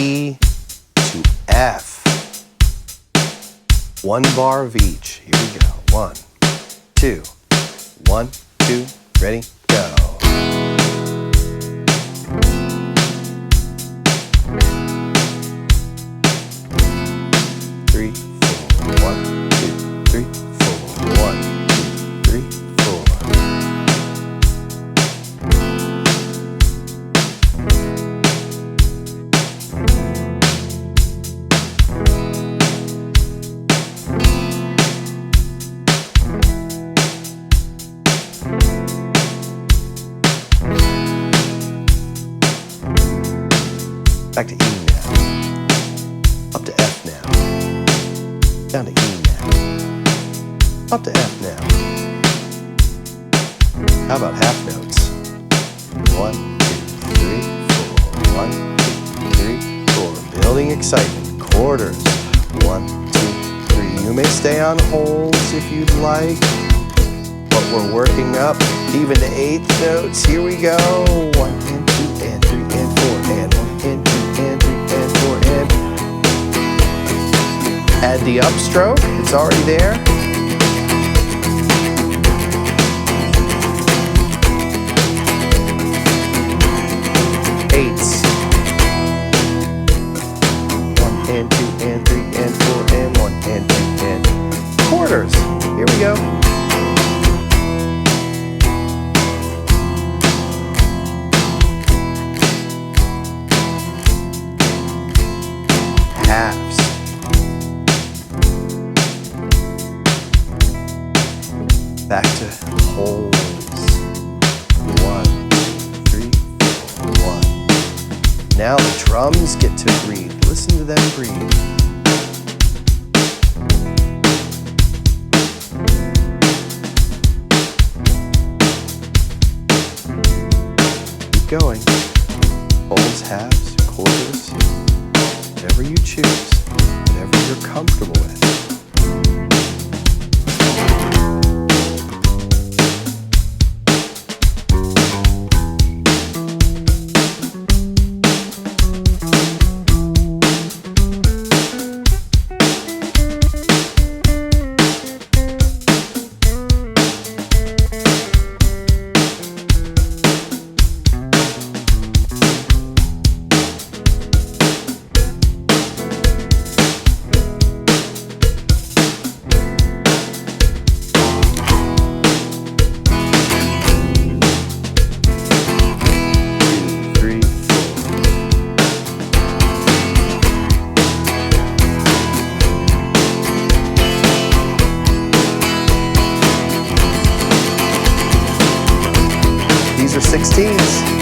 E to F. One bar of each. Here we go. 1, 2. 1, 2. Ready, go. Three, four. 1, 2, 3, 4. 1, 2, 3, 4. Back to E now. Up to F now. Down to E now. Up to F now. How about half notes? 1, 2, 3, 4. 1, 2, 3, 4. Building excitement. Quarters. 1, 2, 3. You may stay on holds if you'd like, but we're working up even to eighth notes. Here we go. 1 and 2 and 3 and 4 and 1 and 2 and 3 and 4 and add the upstroke. It's already there. Eighths. 1 and 2 and 3 and 4 and 1 and 2 and quarters. Here we go. Halves. Back to wholes. 1, 2, 3, 4, 1. Now the drums get to breathe. Listen to them breathe. Keep going. Wholes, halves, quarters. Whatever you choose, whatever you're comfortable with. These are 16s.